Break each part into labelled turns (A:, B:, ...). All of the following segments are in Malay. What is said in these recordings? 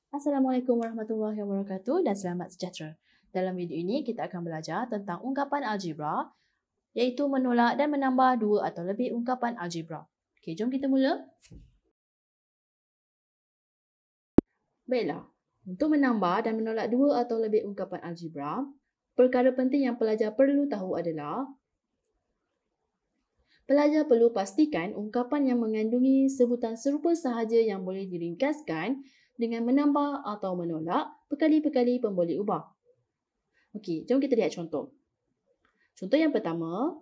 A: Assalamualaikum warahmatullahi wabarakatuh dan selamat sejahtera. Dalam video ini kita akan belajar tentang ungkapan algebra iaitu menolak dan menambah dua atau lebih ungkapan algebra. Okey, jom kita mula. Baiklah, untuk menambah dan menolak dua atau lebih ungkapan algebra, perkara penting yang pelajar perlu tahu adalah pelajar perlu pastikan ungkapan yang mengandungi sebutan serupa sahaja yang boleh diringkaskan dengan menambah atau menolak perkali-perkali pemboleh ubah. Okey, jom kita lihat contoh. Contoh yang pertama,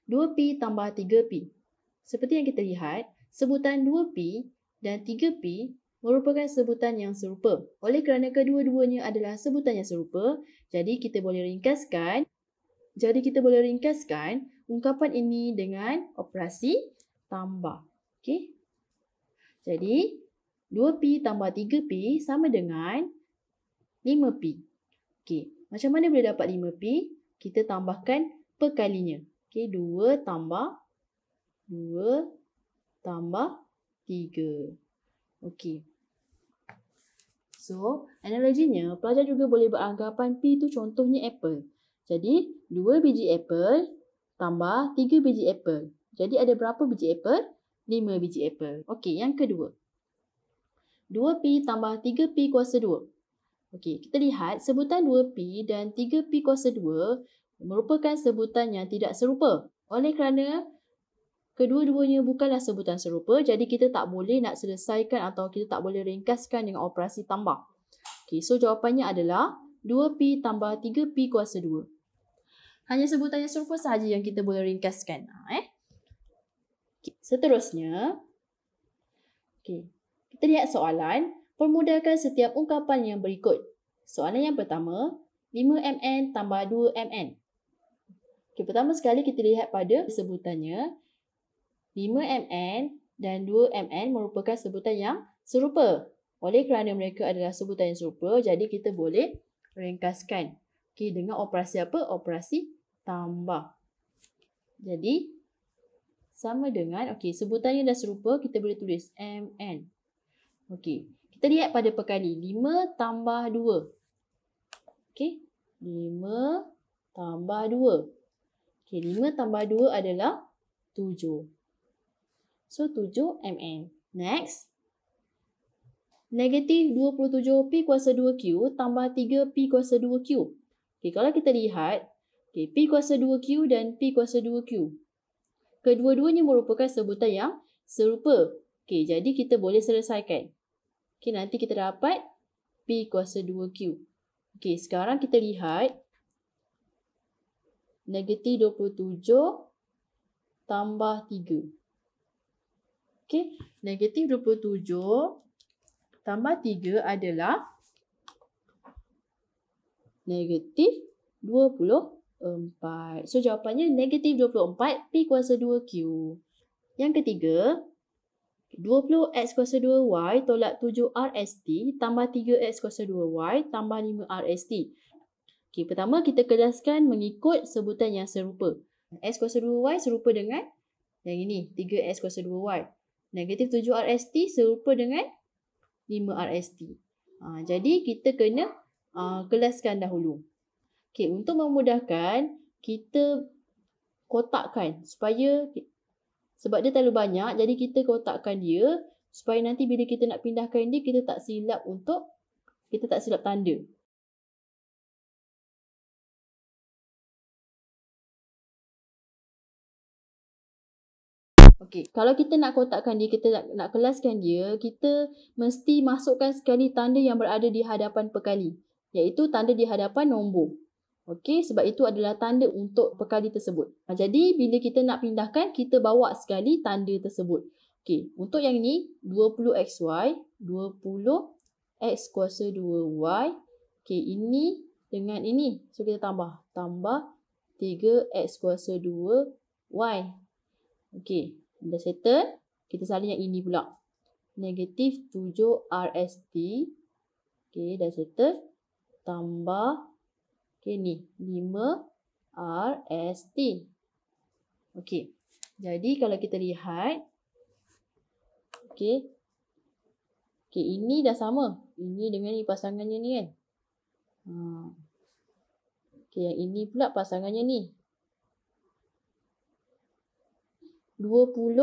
A: 2pi tambah 3pi. Seperti yang kita lihat, sebutan 2pi dan 3pi merupakan sebutan yang serupa. Oleh kerana kedua-duanya adalah sebutan yang serupa, jadi kita boleh ringkaskan ungkapan ini dengan operasi tambah. Okey. Jadi, 2pi tambah 3pi sama dengan 5pi. Okey, macam mana boleh dapat 5pi? Kita tambahkan perkalinya. Okey, 2 tambah 3. Okey. So, analoginya, pelajar juga boleh beranggapan P itu contohnya apple. Jadi, 2 biji apple tambah 3 biji apple. Jadi, ada berapa biji apple? 5 biji apple. Okey, yang kedua. 2pi tambah 3pi kuasa 2. Okey, kita lihat sebutan 2pi dan 3pi kuasa 2 merupakan sebutan yang tidak serupa. Oleh kerana kedua-duanya bukanlah sebutan serupa, jadi kita tak boleh nak selesaikan atau kita tak boleh ringkaskan dengan operasi tambah. Okey, so jawapannya adalah 2pi tambah 3pi kuasa 2. Hanya sebutan yang serupa sahaja yang kita boleh ringkaskan. Okay. Seterusnya, kita lihat soalan. Permudahkan setiap ungkapan yang berikut. Soalan yang pertama, 5mn tambah 2mn. Okay, pertama sekali kita lihat pada sebutannya. 5mn dan 2mn merupakan sebutan yang serupa. Oleh kerana mereka adalah sebutan yang serupa, jadi kita boleh ringkaskan. Okay, dengan operasi apa? Operasi tambah. Jadi, sama dengan, sebutannya dah serupa, kita boleh tulis mn. Okey, kita lihat pada perkali. 5 tambah 2. Okey, 5 tambah 2. Okey, 5 tambah 2 adalah 7. So, 7mn. Next. Negatif 27pi kuasa 2q tambah 3pi kuasa 2q. Okey, kalau kita lihat, pi kuasa 2q dan pi kuasa 2q. Kedua-duanya merupakan sebutan yang serupa. Okey, jadi kita boleh selesaikan. Okey, nanti kita dapat pi kuasa 2q. Okey, sekarang kita lihat negatif 27 tambah 3. Okey, negatif 27 tambah 3 adalah negatif 24. So, jawapannya negatif 24 pi kuasa 2q. Yang ketiga, 20x kuasa 2y tolak 7rst tambah 3x kuasa 2y tambah 5rst. Okey, pertama kita kelaskan mengikut sebutan yang serupa. X kuasa 2y serupa dengan yang ini, 3x kuasa 2y. Negatif 7rst serupa dengan 5rst. Jadi kita kena kelaskan dahulu. Okey, untuk memudahkan, kita kotakkan sebab dia terlalu banyak, jadi kita kotakkan dia supaya nanti bila kita nak pindahkan dia, kita tak silap tanda. Okey, kalau kita nak kotakkan dia, kita nak kelaskan dia, kita mesti masukkan sekali tanda yang berada di hadapan perkali, iaitu tanda di hadapan nombor. Okey, sebab itu adalah tanda untuk perkali tersebut. Jadi, bila kita nak pindahkan, kita bawa sekali tanda tersebut. Okey, untuk yang ini, 20xy, 20x kuasa 2y. Okey, ini dengan ini. So, kita tambah 3x kuasa 2y. Okey, dah settle. Kita salin yang ini pula. Negatif 7rst. Okey, dah settle. Tambah ni 5rst. Okey. Jadi kalau kita lihat Okey, ini dah sama. Ini dengan ni pasangannya ni kan. Okey, yang ini pula pasangannya ni. 20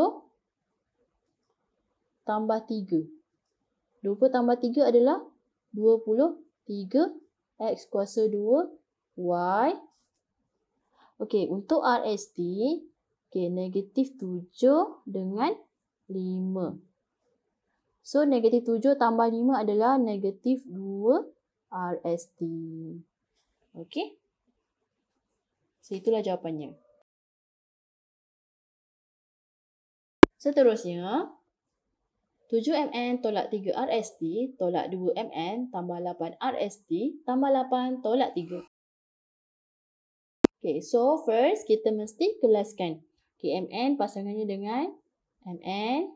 A: tambah 3. 20 tambah 3 adalah 23. X kuasa 2. Y. Okey, untuk RST, negatif 7 dengan 5. So, negatif 7 tambah 5 adalah negatif 2 RST. Okey. So, itulah jawapannya. Seterusnya, 7mn tolak 3 RST tolak 2mn tambah 8 RST tambah 8 tolak 3. Okay, so first kita mesti kelaskan. Okay, mn pasangannya dengan mn,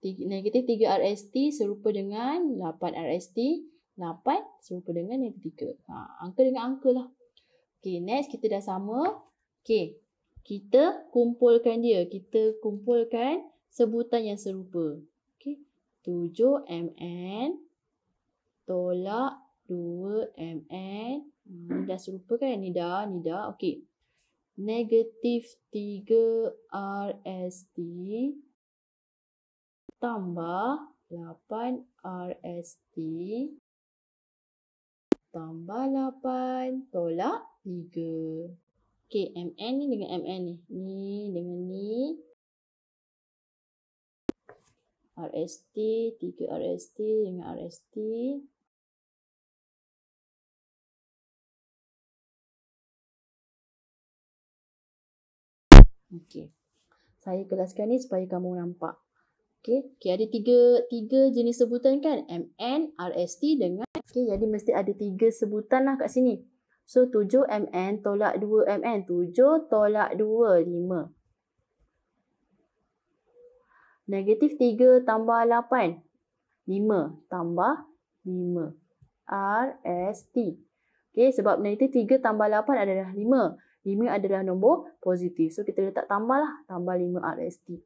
A: negatif 3 RST serupa dengan 8 RST, 8 serupa dengan negatif 3. Angka dengan angka lah. Okay, next kita dah sama. Okay, kita kumpulkan dia. Kita kumpulkan sebutan yang serupa. Okay, 7mn tolak 2mn. Ni dah serupa kan? Ni dah. Okay. Negatif 3 RST tambah 8 RST tambah 8 tolak 3. Okay, mn ni dengan mn ni. Ni dengan ni. RST, 3 RST dengan RST. Okey. Saya kelaskan ni supaya kamu nampak. Okey, ada tiga jenis sebutan kan? mn, RST dengan jadi mesti ada 3 sebutan lah kat sini. So 7mn tolak 2mn. 7 tolak 2, 5. Negatif 3 tambah 8. 5 tambah 5. RST. Okey, sebab negatif 3 tambah 8 adalah 5. 5 adalah nombor positif. So, kita letak tambah lah. Tambah 5 RST.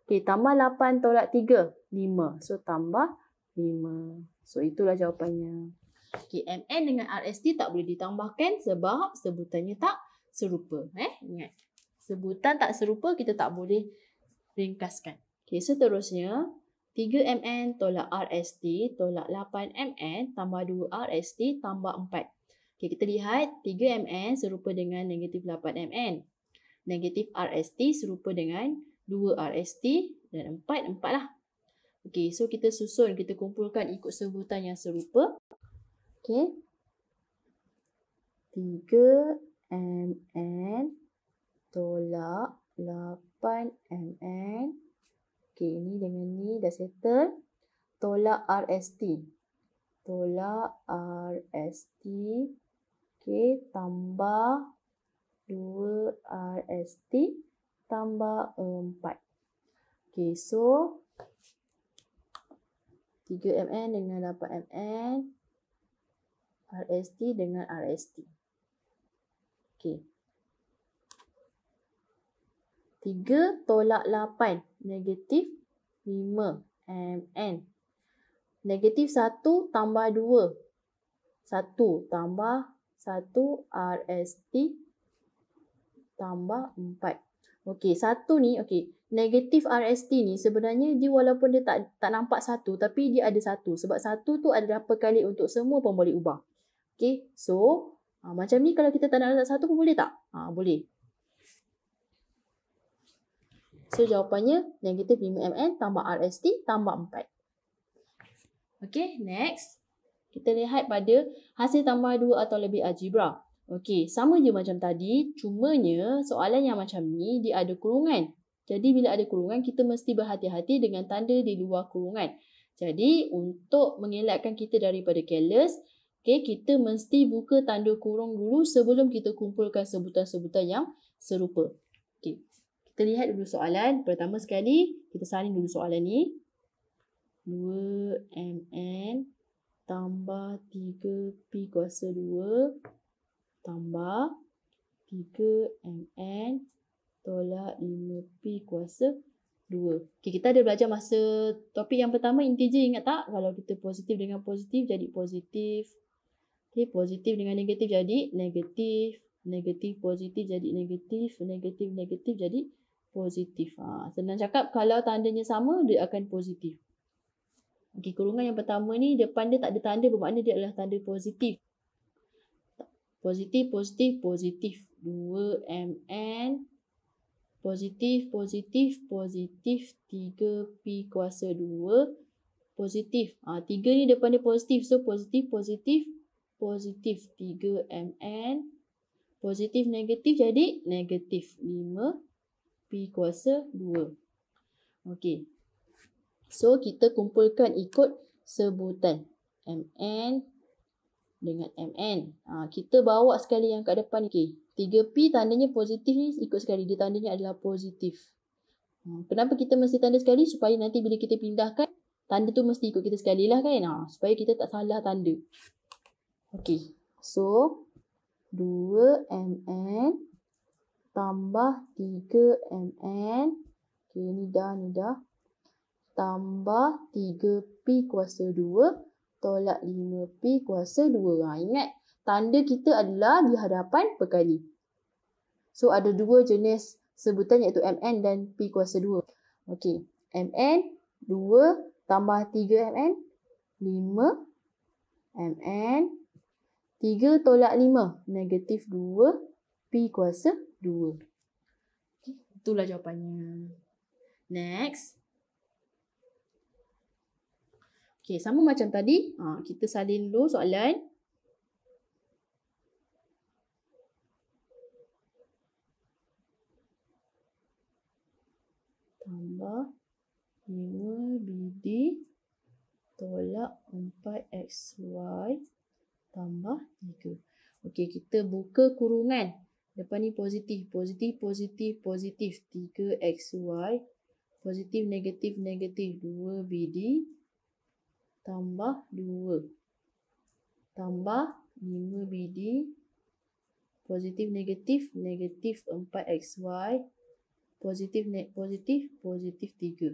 A: Okey, tambah 8 tolak 3. 5. So, tambah 5. So, itulah jawapannya. Okey, MN dengan RST tak boleh ditambahkan sebab sebutannya tak serupa. Ingat. Sebutan tak serupa kita tak boleh ringkaskan. Okey, seterusnya 3mn tolak RST tolak 8mn tambah 2 RST tambah 4. Okay, kita lihat 3mn serupa dengan negatif 8mn. Negatif RST serupa dengan 2 RST dan 4 lah. Okay, so kita susun, kita kumpulkan ikut sebutan yang serupa. Okay. 3mn tolak 8mn. Okay, ni dengan ni dah settle. Tolak RST. Tolak RST. Okay, tambah 2 RST tambah 4. Okay, so 3mn dengan 8mn. RST dengan RST. Okay. 3 tolak 8. Negatif 5mn. Negatif 1 tambah 2. 1 tambah 1 RST tambah 4. Okey, 1 ni, negatif RST ni sebenarnya dia walaupun dia tak nampak 1 tapi dia ada 1. Sebab 1 tu ada berapa kali untuk semua pun boleh ubah. Okey, so macam ni kalau kita tak nak letak 1 pun boleh tak? Boleh. So jawapannya negatif 5mn tambah RST tambah 4. Okey, next. Kita lihat pada hasil tambah 2 atau lebih algebra. Okey, sama je macam tadi. Cumanya soalan yang macam ni dia ada kurungan. Jadi bila ada kurungan kita mesti berhati-hati dengan tanda di luar kurungan. Jadi untuk mengelakkan kita daripada careless, kita mesti buka tanda kurung dulu sebelum kita kumpulkan sebutan-sebutan yang serupa. Okey, kita lihat dulu soalan. Pertama sekali kita salin dulu soalan ni. 2mn tambah 3p kuasa 2 tambah 3mn tolak 5p kuasa 2. Okay, kita ada belajar masa topik yang pertama integer, ingat tak? Kalau kita positif dengan positif jadi positif. Okay, positif dengan negatif jadi negatif. Negatif positif jadi negatif. Negatif negatif jadi positif. Senang cakap, kalau tandanya sama dia akan positif. Okay, kurungan yang pertama ni depan dia tak ada tanda, bermakna dia adalah tanda positif. Positif, positif, positif. 2mn. Positif, positif, positif. 3p kuasa 2. Positif. 3 ni depan dia positif. So, positif, positif, positif. 3mn. Positif, negatif jadi negatif. 5p kuasa 2. Okey. So, kita kumpulkan ikut sebutan. mn dengan mn. Kita bawa sekali yang kat depan ni. Okay. 3p tandanya positif ni ikut sekali. Dia tandanya adalah positif. Kenapa kita mesti tanda sekali? Supaya nanti bila kita pindahkan, tanda tu mesti ikut kita sekali lah kan. Supaya kita tak salah tanda. Okay. So, 2mn tambah 3mn. Okay, ni dah. Tambah 3p kuasa 2 tolak 5p kuasa 2. Ingat, tanda kita adalah di hadapan perkali. So, ada dua jenis sebutan iaitu mn dan p kuasa 2. Okey, mn 2 tambah 3mn 5mn. 3 tolak 5 negatif 2 p kuasa 2. Okay, itulah jawapannya. Next. Okay, sama macam tadi. Kita salin dulu soalan. Tambah 5bd tolak 4xy tambah 3. Okey, kita buka kurungan. Depan ni positif, positif, positif, positif. 3xy. Positif, negatif, negatif. 2bd tambah 2. Tambah 5bd. Positif, negatif, negatif 4xy. Positif, positif, positif 3.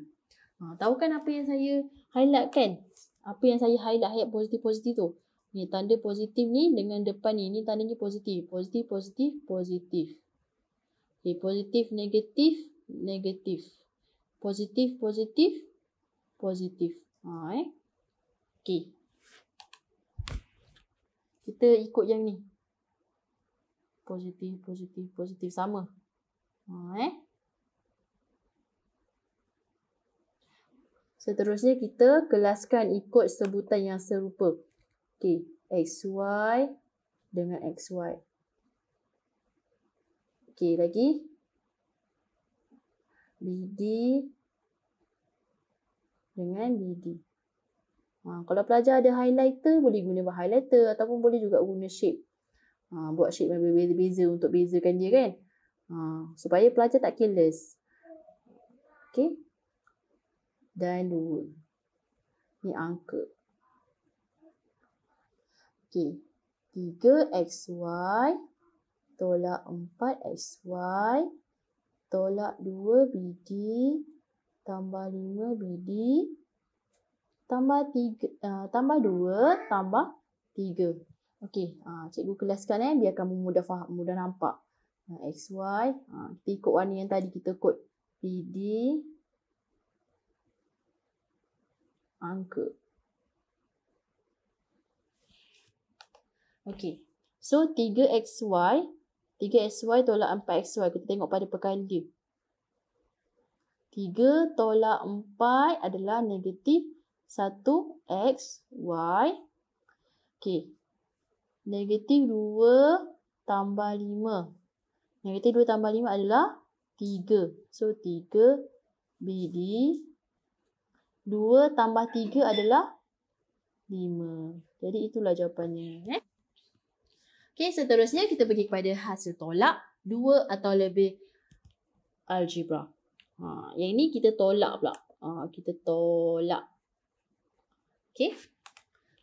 A: Tahu kan apa yang saya highlight kan? Apa yang saya highlight positif-positif tu? Ni tanda positif ni dengan depan ni. Ni tandanya positif. Positif, positif, positif. Okay, positif, negatif, negatif. Positif, positif, positif. Okay. Kita ikut yang ni. Positif, positif, positif. Sama. Seterusnya kita kelaskan ikut sebutan yang serupa. Okey, xy dengan xy. Okey, lagi. bd dengan bd. Kalau pelajar ada highlighter, boleh guna highlighter ataupun boleh juga guna shape. Buat shape yang berbeza-beza untuk bezakan dia kan. Supaya pelajar tak careless. Okey. Dan 2. Ni angka. Okey. 3xy tolak 4xy tolak 2bd tambah 5bd tambah 2 tambah 3. Okey, cikgu kelaskan biar kamu mudah faham, mudah nampak. xy, kita ikut warna yang tadi, kita kod bd angka. Okey. So 3xy tolak 4xy, kita tengok pada perkali dia. 3 tolak 4 adalah negatif 1xy. Okey. Negatif 2 tambah 5. Negatif 2 tambah 5 adalah 3. So 3bd. 2 tambah 3 adalah 5. Jadi itulah jawapannya. Okey, seterusnya kita pergi kepada hasil tolak 2 atau lebih algebra. Yang ni kita tolak pula. Kita tolak. Okey.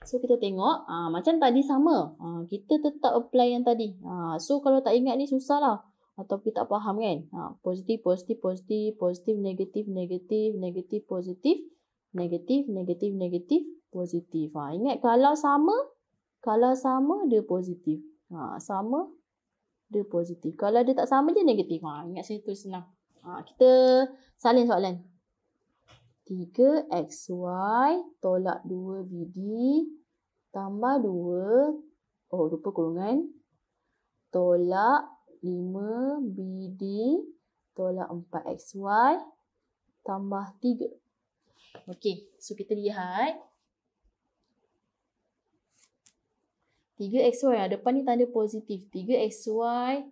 A: So kita tengok macam tadi sama. Kita tetap apply yang tadi. So kalau tak ingat ni susah lah. Atau kita tak faham kan? Positif, positif, positif, positif, negatif, negatif, negatif, positif, negatif, negatif, negatif, positif. Ingat kalau sama dia positif. Sama dia positif. Kalau dia tak sama dia negatif. Ingat situ senang. Kita salin soalan. 3xy tolak 2bd tambah 2, lupa kurungan, tolak 5bd tolak 4xy tambah 3. Okey, so kita lihat 3xy depan ni tanda positif. 3xy.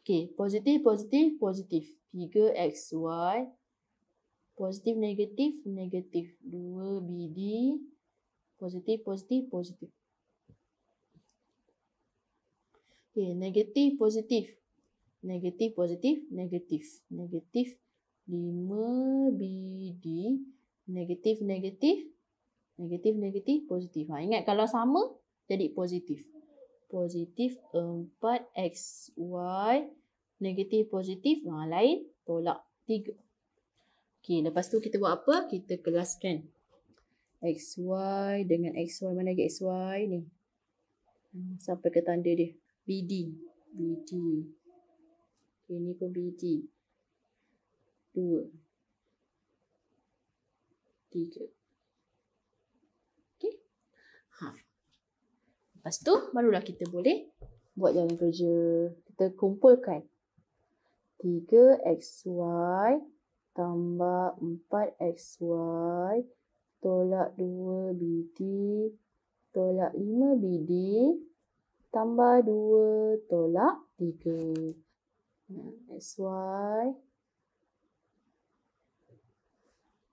A: Okey, positif, positif, positif. 3xy. Positif, negatif, negatif. 2bd. Positif, positif, positif. Okey, negatif, positif. Negatif, positif, negatif. Negatif 5bd. Negatif, negatif. Negatif, negatif, positif. Ingat kalau sama, jadi positif. Positif 4xy. Negatif, positif. Lain, tolak 3. Okey, lepas tu kita buat apa? Kita kelaskan. XY dengan XY. Mana lagi XY ni? Sampai ke tanda dia. BD. BD. Okay, ni pun BD. 2. 3. Okay. Lepas tu, barulah kita boleh buat jalan kerja. Kita kumpulkan. 3xy tambah 4xy tolak 2bd tolak 5bd tambah 2 tolak 3. xy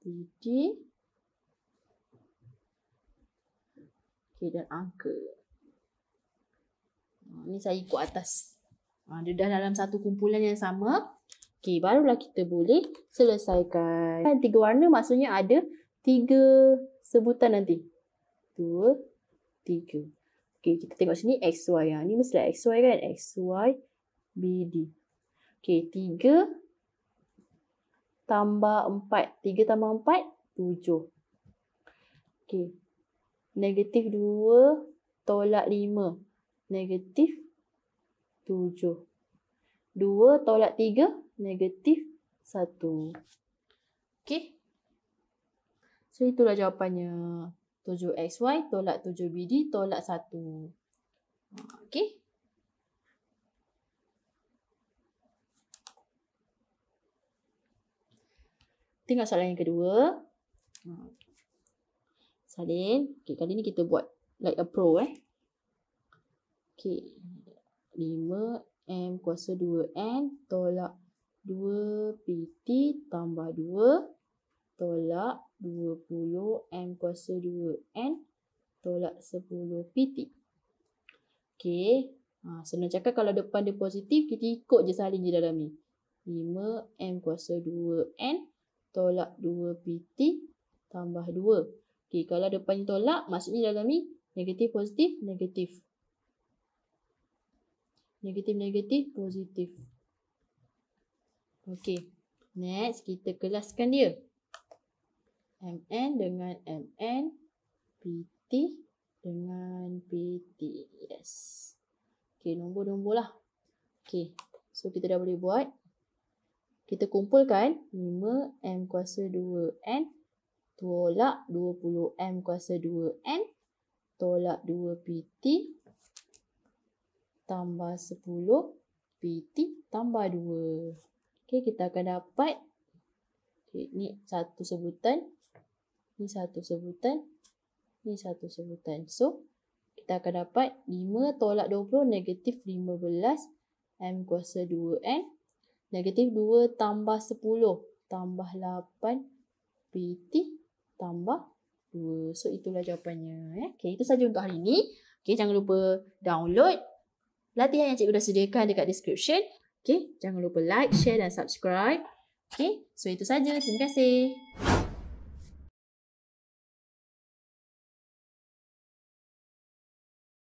A: bd. Okey, dan angka. Ni saya ikut atas. Dia dah dalam satu kumpulan yang sama. Okey, barulah kita boleh selesaikan. 3 warna maksudnya ada 3 sebutan nanti. 2, 3. Okey, kita tengok sini XY. Ni mestilah XY kan? XY, BD. Okey, 3 tambah 4. 3 tambah 4, 7. Okey. Negatif 2 tolak 5. Negatif 7. 2 tolak 3, negatif 1. Okey. So, itulah jawapannya. 7xy tolak 7bd tolak 1. Okey. Tengok soalan yang kedua. Salin. Okey, kali ni kita buat like a pro. Okey. 5m kuasa 2n tolak 2pt tambah 2 tolak 20m kuasa 2n tolak 10pt. Okey. Senang cakap kalau depan dia positif, kita ikut je salin je dalam ni. 5m kuasa 2n tolak 2pt tambah 2. Okey, kalau depan ni tolak, maksudnya dalam ni negatif, positif, negatif. Negatif, negatif, positif. Okey. Next, kita kelaskan dia. MN dengan MN. PT dengan PT. Yes. Okey, nombor-nombor lah. Okey. So, kita dah boleh buat. Kita kumpulkan 5M kuasa 2N tolak 20M kuasa 2N tolak 2PT tambah 10 PT tambah 2. Okey, kita akan dapat, okay, ni satu sebutan, ni satu sebutan, ni satu sebutan. So, kita akan dapat 5 tolak 20 negatif 15 M kuasa 2N. Negatif 2 tambah 10 tambah 8 PT tambah 2. So, itulah jawapannya. Okay, itu saja untuk hari ini. Okay, jangan lupa download latihan yang cikgu dah sediakan dekat description. Okay, jangan lupa like, share dan subscribe. Okay, so itu saja. Terima kasih.